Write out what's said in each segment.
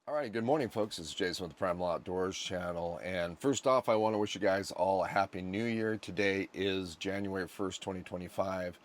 All right, good morning, folks. This is Jason with the Primal Outdoors channel. And first off, I want to wish you guys all a happy new year. Today is January 1st, 2025.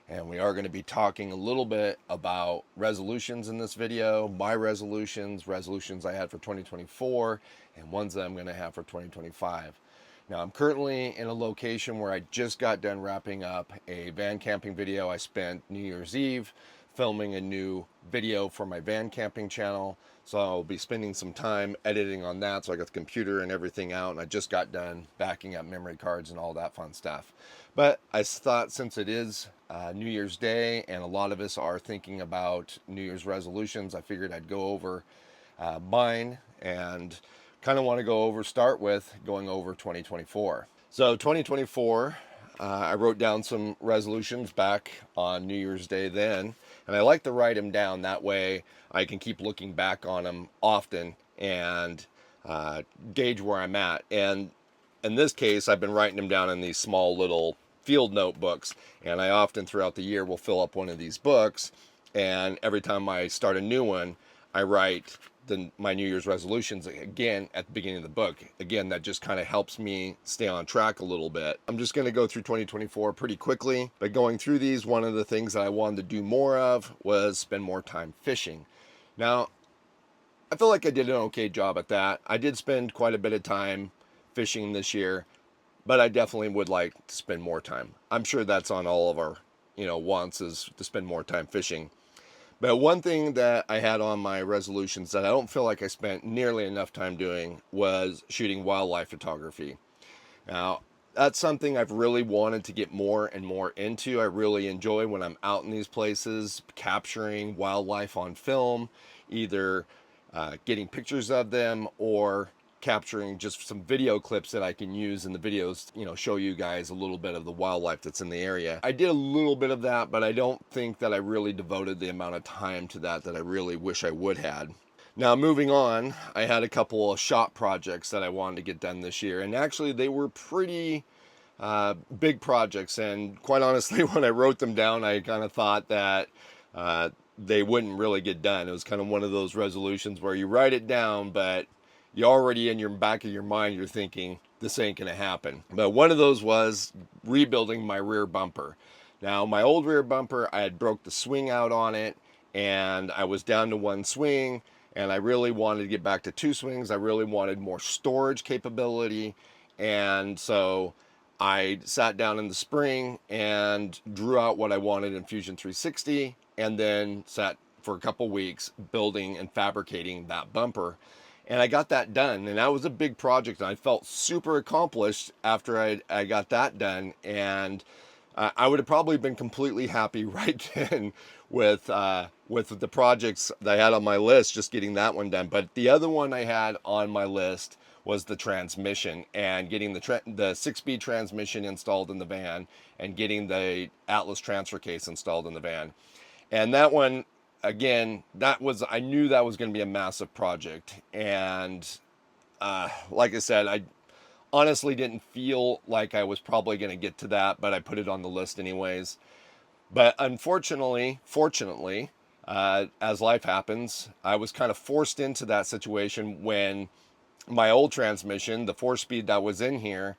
And we are going to be talking a little bit about resolutions in this video, my resolutions I had for 2024, and ones that I'm going to have for 2025. Now, I'm currently in a location where I just got done wrapping up a van camping video. I spent New Year's Eve filming a new video for my van camping channel. So I'll be spending some time editing on that. So I got the computer and everything out, and I just got done backing up memory cards and all that fun stuff. But I thought since it is New Year's Day and a lot of us are thinking about New Year's resolutions, I figured I'd go over mine and kind of want to start with going over 2024. So 2024, I wrote down some resolutions back on New Year's Day then, and I like to write them down. That way I can keep looking back on them often and gauge where I'm at. And in this case, I've been writing them down in these small little field notebooks, and I often throughout the year will fill up one of these books, and every time I start a new one, I write my New Year's resolutions again at the beginning of the book. Again, that just kind of helps me stay on track a little bit. I'm just going to go through 2024 pretty quickly. But going through these, one of the things that I wanted to do more of was spend more time fishing. Now, I feel like I did an okay job at that. I did spend quite a bit of time fishing this year, but I definitely would like to spend more time. I'm sure that's on all of our, wants, is to spend more time fishing. But one thing that I had on my resolutions that I don't feel like I spent nearly enough time doing was shooting wildlife photography. Now, that's something I've really wanted to get more and more into. I really enjoy when I'm out in these places capturing wildlife on film, either getting pictures of them or capturing just some video clips that I can use in the videos, show you guys a little bit of the wildlife that's in the area. I did a little bit of that, but I don't think that I really devoted the amount of time to that I really wish I would had. Now, moving on, I had a couple of shop projects that I wanted to get done this year, and actually they were pretty big projects, and quite honestly, when I wrote them down, I kind of thought that they wouldn't really get done. It was kind of one of those resolutions where you write it down, but you already in your back of your mind, you're thinking, this ain't going to happen. But one of those was rebuilding my rear bumper. Now, my old rear bumper, I had broke the swing out on it, and I was down to one swing, and I really wanted to get back to two swings. I really wanted more storage capability, and so I sat down in the spring and drew out what I wanted in Fusion 360, and then sat for a couple weeks building and fabricating that bumper. And I got that done, and that was a big project, and I felt super accomplished after I got that done. And I would have probably been completely happy right then with the projects that I had on my list, just getting that one done. But the other one I had on my list was the transmission, and getting the 6-speed transmission installed in the van, and getting the Atlas transfer case installed in the van. And that one, again, I knew that was going to be a massive project. And like I said, I honestly didn't feel like I was probably going to get to that, but I put it on the list anyways. But fortunately, as life happens, I was kind of forced into that situation when my old transmission, the 4-speed that was in here,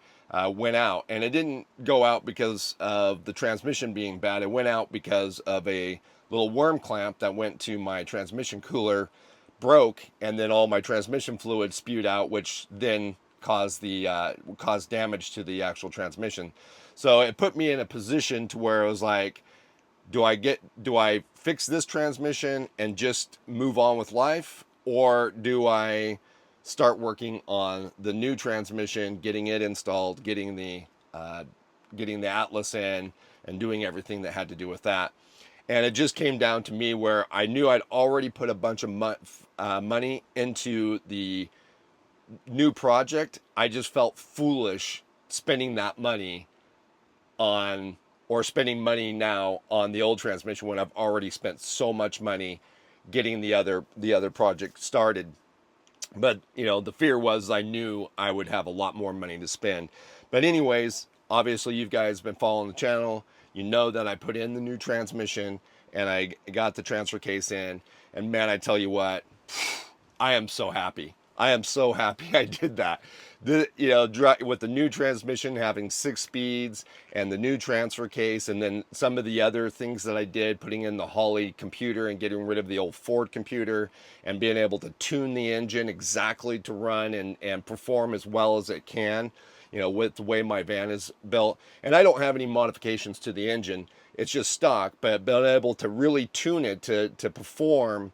went out. And it didn't go out because of the transmission being bad. It went out because of a little worm clamp that went to my transmission cooler, broke, and then all my transmission fluid spewed out, which then caused damage to the actual transmission. So it put me in a position to where it was like, do I fix this transmission and just move on with life, or do I start working on the new transmission, getting it installed, getting the Atlas in, and doing everything that had to do with that? And it just came down to me where I knew I'd already put a bunch of money into the new project. I just felt foolish spending that money spending money now on the old transmission when I've already spent so much money getting the other project started. But the fear was I knew I would have a lot more money to spend. But anyways, obviously you guys have been following the channel. You know that I put in the new transmission and I got the transfer case in. And man, I tell you what, I am so happy. I am so happy I did that. With the new transmission having 6 speeds and the new transfer case, and then some of the other things that I did, putting in the Holley computer and getting rid of the old Ford computer, and being able to tune the engine exactly to run and perform as well as it can, with the way my van is built. And I don't have any modifications to the engine. It's just stock, but being able to really tune it to perform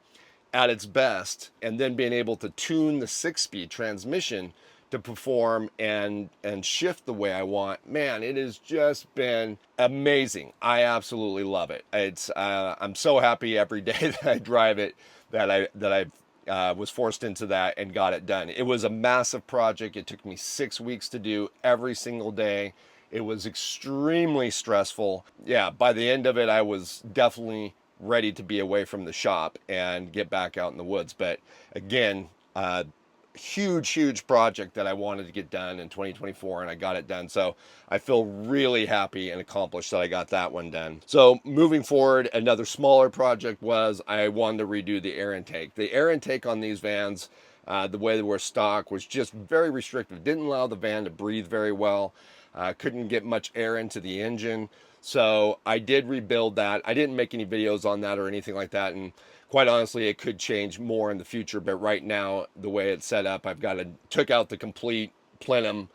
at its best, and then being able to tune the 6-speed transmission to perform and shift the way I want. Man, it has just been amazing. I absolutely love it. I'm so happy every day that I drive it that I was forced into that and got it done. It was a massive project. It took me 6 weeks to do every single day. It was extremely stressful. Yeah, by the end of it, I was definitely ready to be away from the shop and get back out in the woods. But again, huge project that I wanted to get done in 2024, and I got it done. So I feel really happy and accomplished that I got that one done. So moving forward, another smaller project was I wanted to redo the air intake. The air intake on these vans, the way they were stock, was just very restrictive. Didn't allow the van to breathe very well. Couldn't get much air into the engine. So I did rebuild that. I didn't make any videos on that or anything like that. And quite honestly, it could change more in the future. But right now, the way it's set up, took out the complete plenum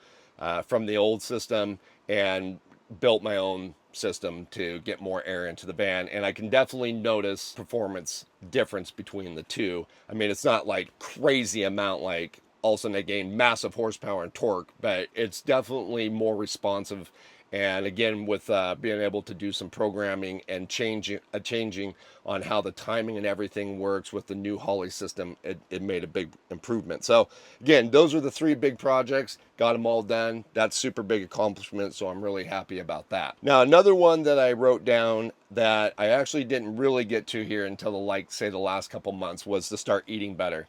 from the old system and built my own system to get more air into the van. And I can definitely notice performance difference between the two. I mean, it's not like crazy amount, like all of a sudden I gain massive horsepower and torque, but it's definitely more responsive. And again, with being able to do some programming and changing on how the timing and everything works with the new Holley system, it made a big improvement. So again, those are the 3 big projects. Got them all done. That's super big accomplishment, so I'm really happy about that. Now, another one that I wrote down that I actually didn't really get to here until the last couple months was to start eating better.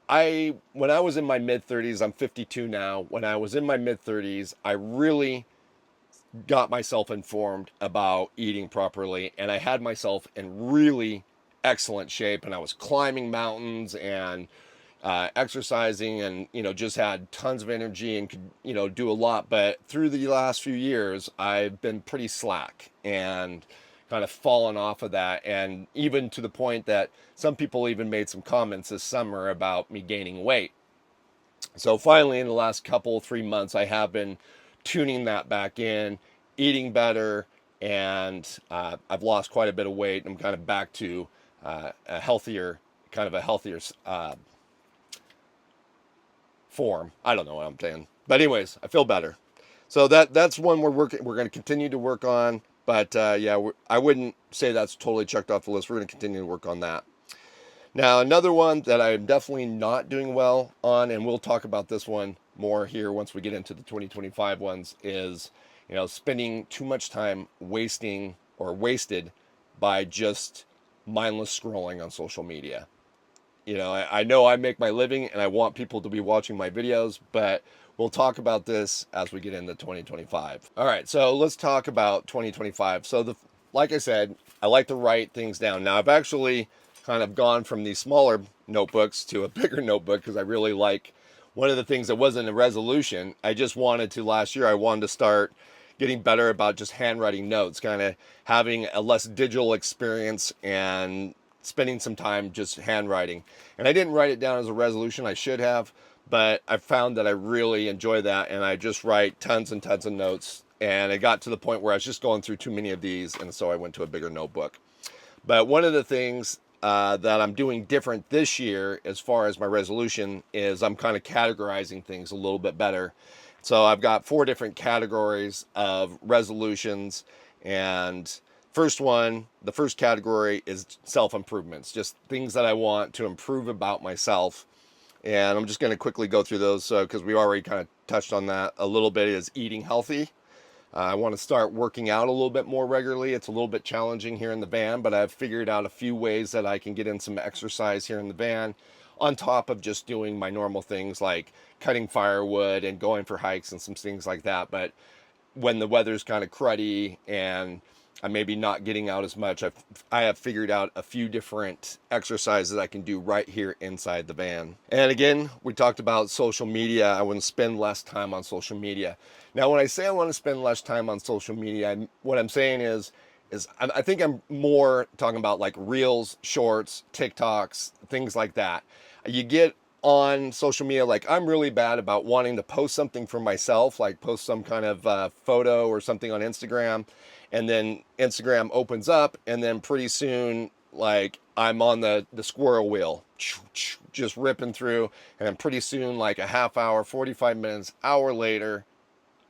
When I was in my mid-30s, I'm 52 now. When I was in my mid-30s, I really got myself informed about eating properly, and I had myself in really excellent shape, and I was climbing mountains and exercising, and just had tons of energy and could do a lot. But through the last few years, I've been pretty slack and kind of fallen off of that, and even to the point that some people even made some comments this summer about me gaining weight. So finally, in the last 3 months, I have been tuning that back in, eating better, and I've lost quite a bit of weight. I'm kind of back to a healthier form. I don't know what I'm saying, but anyways, I feel better. So that's one we're going to continue to work on. But I wouldn't say that's totally checked off the list. We're going to continue to work on that. Now, another one that I'm definitely not doing well on, and we'll talk about this one more here once we get into the 2025 ones, is spending too much time wasted by just mindless scrolling on social media. I know I make my living and I want people to be watching my videos, but we'll talk about this as we get into 2025. All right, so let's talk about 2025. So like I said, I like to write things down. Now, I've actually kind of gone from these smaller notebooks to a bigger notebook because I really like one of the things that wasn't a resolution. Last year, I wanted to start getting better about just handwriting notes, kind of having a less digital experience and spending some time just handwriting. And I didn't write it down as a resolution. I should have, but I found that I really enjoy that, and I just write tons and tons of notes. And it got to the point where I was just going through too many of these, and so I went to a bigger notebook. But one of the things that I'm doing different this year as far as my resolution is I'm kind of categorizing things a little bit better. So I've got 4 different categories of resolutions, and the first category is self-improvements, just things that I want to improve about myself. And I'm just going to quickly go through those because we already kind of touched on that a little bit, is eating healthy. I want to start working out a little bit more regularly. It's a little bit challenging here in the van, but I've figured out a few ways that I can get in some exercise here in the van on top of just doing my normal things like cutting firewood and going for hikes and some things like that. But when the weather's kind of cruddy and I may be not getting out as much. I have figured out a few different exercises I can do right here inside the van. And again, we talked about social media. I want to spend less time on social media. Now, when I say I want to spend less time on social media, what I'm saying is I think I'm more talking about like reels, shorts, TikToks, things like that. You get on social media, like I'm really bad about wanting to post something for myself, like post some kind of photo or something on Instagram, and then Instagram opens up, and then pretty soon, like I'm on the squirrel wheel, just ripping through, and then pretty soon, like a half hour, 45 minutes, hour later,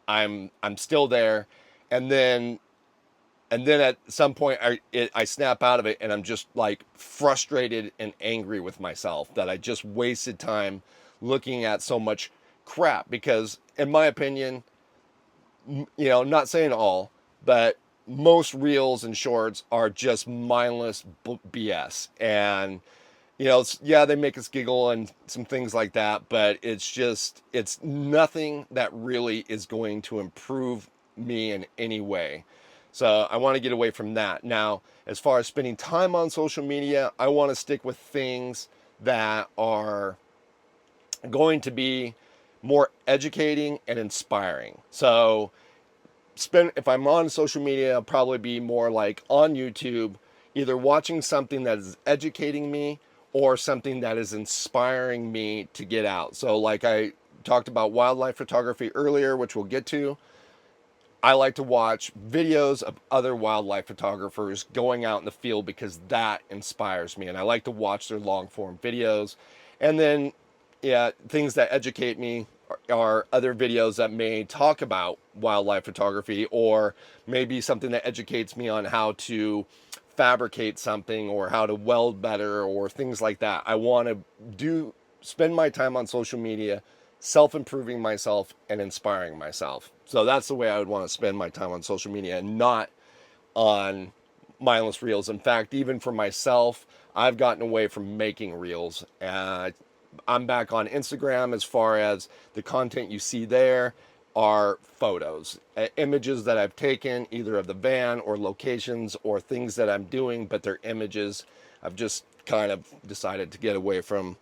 I'm still there, and then at some point I snap out of it, and I'm just like frustrated and angry with myself that I just wasted time looking at so much crap. Because in my opinion, not saying all, but most reels and shorts are just mindless BS. And yeah, they make us giggle and some things like that, but it's nothing that really is going to improve me in any way. So I want to get away from that. Now, as far as spending time on social media, I want to stick with things that are going to be more educating and inspiring. So if I'm on social media, I'll probably be more like on YouTube, either watching something that is educating me or something that is inspiring me to get out. So like I talked about wildlife photography earlier, which we'll get to. I like to watch videos of other wildlife photographers going out in the field because that inspires me. And I like to watch their long form videos. And then, yeah, things that educate me are other videos that may talk about wildlife photography, or maybe something that educates me on how to fabricate something or how to weld better or things like that. I want to spend my time on social media self-improving myself and inspiring myself. So that's the way I would want to spend my time on social media, and not on mindless reels. In fact, even for myself, I've gotten away from making reels. I'm back on Instagram. As far as the content you see there are photos, images that I've taken either of the van or locations or things that I'm doing, but they're images. I've just kind of decided to get away from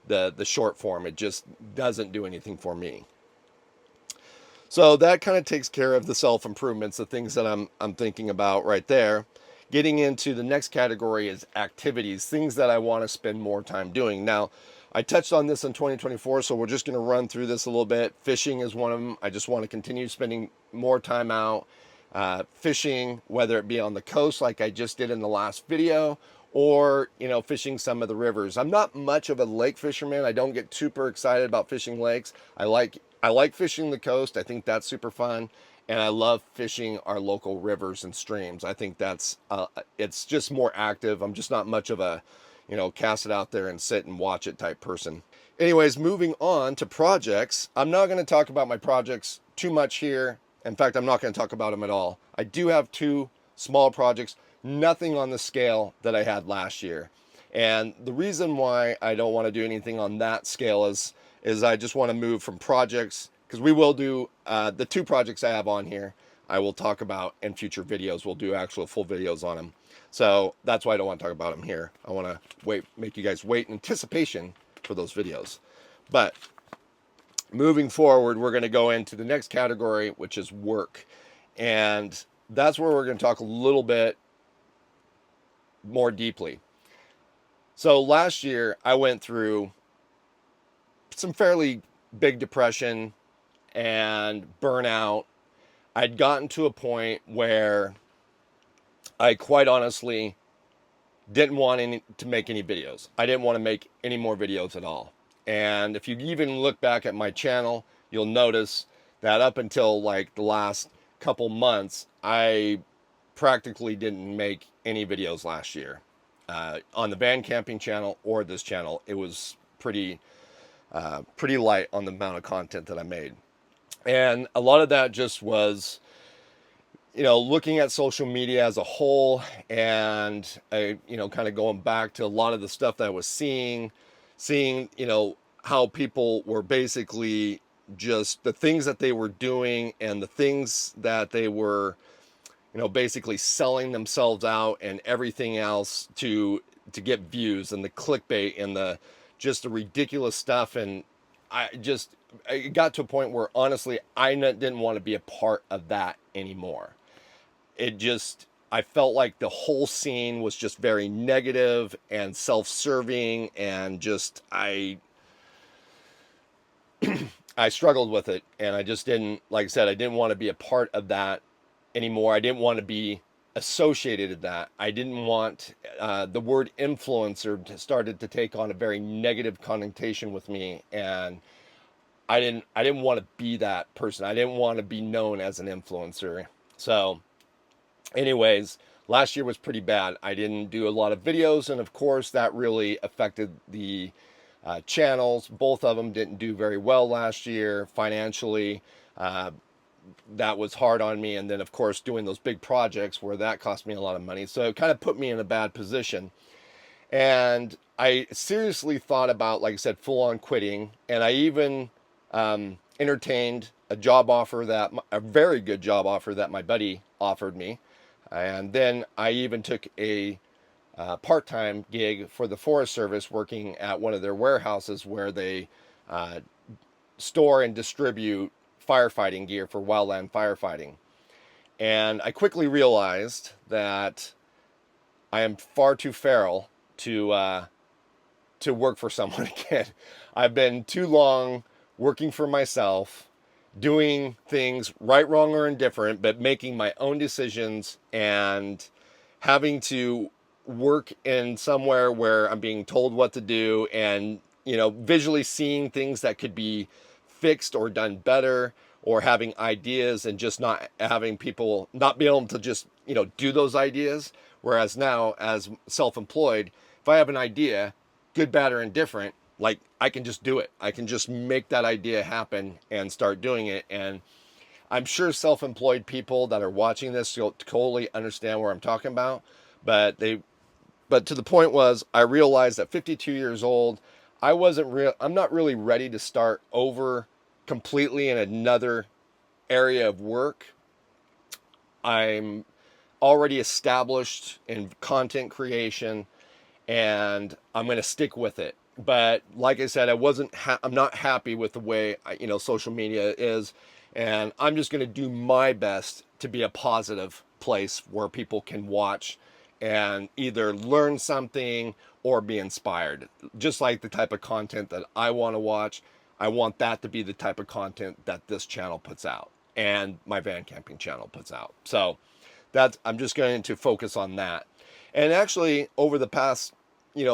the short form. It just doesn't do anything for me. So that kind of takes care of the self improvements, the things that I'm thinking about right there. Getting into the next category is activities, things that I want to spend more time doing. Now, I touched on this in 2024, so we're just going to run through this a little bit. Fishing is one of them. I just want to continue spending more time out fishing, whether it be on the coast like I just did in the last video, or fishing some of the rivers. I'm not much of a lake fisherman. I don't get super excited about fishing lakes. I like fishing the coast. I think that's super fun, and I love fishing our local rivers and streams. I think that's it's just more active. I'm just not much of a cast it out there and sit and watch it type person. Anyways, moving on to projects. I'm not going to talk about my projects too much here. In fact, I'm not going to talk about them at all. I do have two small projects, nothing on the scale that I had last year. And the reason why I don't want to do anything on that scale is I just want to move from projects, because we will do the two projects I have on here, I will talk about in future videos. We'll do actual full videos on them. So that's why I don't want to talk about them here. I want to make you guys wait in anticipation for those videos. But moving forward, we're going to go into the next category, which is work. And that's where we're going to talk a little bit more deeply. So last year, I went through some fairly big depression and burnout. I'd gotten to a point where I quite honestly didn't want to make any videos. I didn't want to make any more videos at all. And if you even look back at my channel, you'll notice that up until like the last couple months, I practically didn't make any videos last year. On the van camping channel or this channel, it was pretty light on the amount of content that I made. And a lot of that just was looking at social media as a whole, and kind of going back to a lot of the stuff that I was seeing, how people were basically just the things that they were doing and the things that they were, basically selling themselves out and everything else to get views, and the clickbait and the just the ridiculous stuff. And I got to a point where honestly didn't want to be a part of that anymore. I felt like the whole scene was just very negative and self-serving, and just I struggled with it, and I just didn't, like I said, I didn't want to be a part of that anymore. I didn't want to be associated with that. I didn't want the word influencer started to take on a very negative connotation with me, and I didn't want to be that person. I didn't want to be known as an influencer. So, anyways, last year was pretty bad. I didn't do a lot of videos, and of course, that really affected the channels. Both of them didn't do very well last year financially. That was hard on me. And then, of course, doing those big projects where that cost me a lot of money. So it kind of put me in a bad position. And I seriously thought about, like I said, full on quitting. And I even entertained a job offer a very good job offer that my buddy offered me. And then I even took a part-time gig for the Forest Service, working at one of their warehouses where they store and distribute firefighting gear for wildland firefighting. And I quickly realized that I am far too feral to work for someone again. I've been too long working for myself, doing things right, wrong, or indifferent, but making my own decisions, and having to work in somewhere where I'm being told what to do, and visually seeing things that could be fixed or done better, or having ideas and just not having people not be able to just do those ideas. Whereas now, as self-employed, if I have an idea, good, bad, or indifferent, like, I can just do it. I can just make that idea happen and start doing it. And I'm sure self-employed people that are watching this, you'll totally understand where I'm talking about. But to the point was, I realized at 52 years old, I'm not really ready to start over completely in another area of work. I'm already established in content creation, and I'm going to stick with it. But like I said, I'm not happy with the way social media is, and I'm just going to do my best to be a positive place where people can watch and either learn something or be inspired. Just like the type of content that I want to watch, I want that to be the type of content that this channel puts out and my van camping channel puts out. So I'm just going to focus on that. And actually, over the past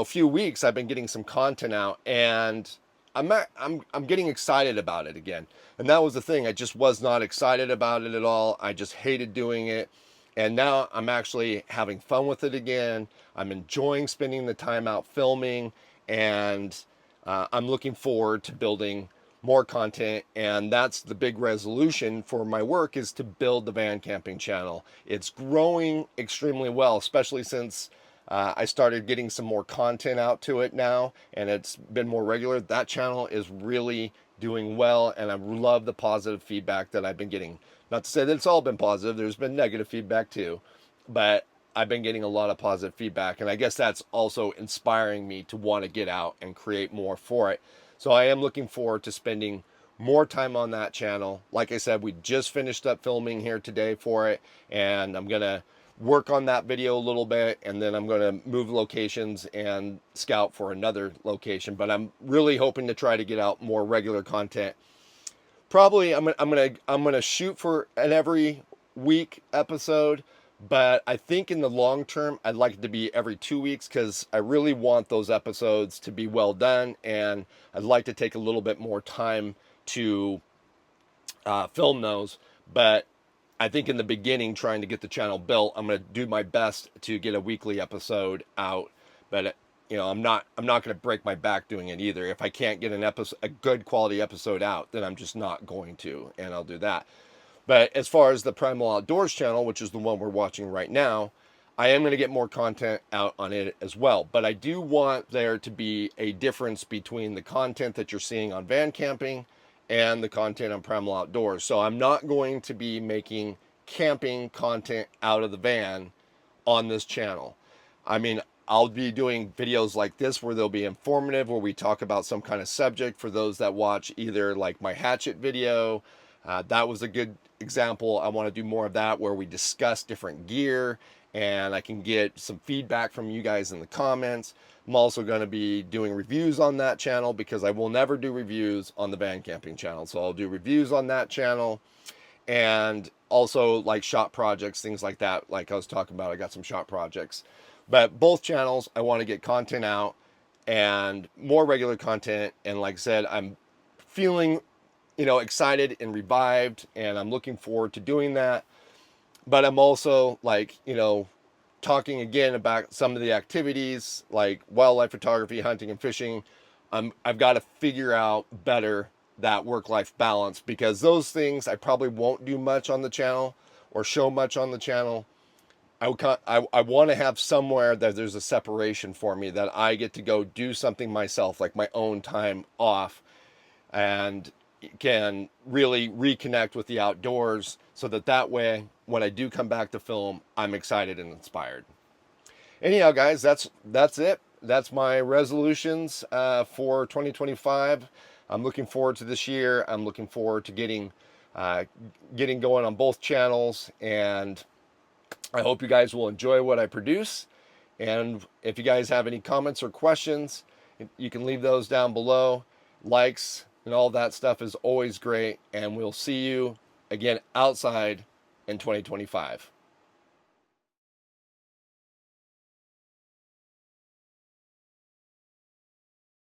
few weeks, I've been getting some content out, and I'm getting excited about it again. And that was the thing. I just was not excited about it at all. I just hated doing it. And now I'm actually having fun with it again. I'm enjoying spending the time out filming, and I'm looking forward to building more content. And that's the big resolution for my work, is to build the van camping channel. It's growing extremely well, especially since I started getting some more content out to it now, and it's been more regular. That channel is really doing well, and I love the positive feedback that I've been getting. Not to say that it's all been positive, there's been negative feedback too, but I've been getting a lot of positive feedback, and I guess that's also inspiring me to want to get out and create more for it. So I am looking forward to spending more time on that channel. Like I said, we just finished up filming here today for it, and I'm going to work on that video a little bit, and then I'm going to move locations and scout for another location. But I'm really hoping to try to get out more regular content. Probably I'm gonna shoot for an every week episode, but I think in the long term I'd like it to be every 2 weeks, because I really want those episodes to be well done, and I'd like to take a little bit more time to film those. But I think in the beginning, trying to get the channel built, I'm going to do my best to get a weekly episode out. But I'm not going to break my back doing it either. If I can't get a good quality episode out, then I'm just not going to, and I'll do that. But as far as the Primal Outdoors channel, which is the one we're watching right now, I am going to get more content out on it as well. But I do want there to be a difference between the content that you're seeing on van camping and the content on Primal Outdoors. So I'm not going to be making camping content out of the van on this channel. I mean, I'll be doing videos like this where they'll be informative, where we talk about some kind of subject. For those that watch either like my hatchet video, that was a good example. I want to do more of that where we discuss different gear and I can get some feedback from you guys in the comments. I'm also going to be doing reviews on that channel because I will never do reviews on the van camping channel. So I'll do reviews on that channel, and also like shop projects, things like that. Like I was talking about, I got some shop projects. But both channels, I want to get content out and more regular content. And like I said, I'm feeling, excited and revived, and I'm looking forward to doing that. But I'm also like, talking again about some of the activities like wildlife photography, hunting, and fishing. I've got to figure out better that work-life balance, because those things I probably won't do much on the channel or show much on the channel. I want to have somewhere that there's a separation for me, that I get to go do something myself, like my own time off, and can really reconnect with the outdoors, so that way when I do come back to film, I'm excited and inspired. Anyhow, guys, that's it. That's my resolutions for 2025. I'm looking forward to this year. I'm looking forward to getting going on both channels, and I hope you guys will enjoy what I produce. And if you guys have any comments or questions, you can leave those down below. Likes and all that stuff is always great. And we'll see you again outside in 2025.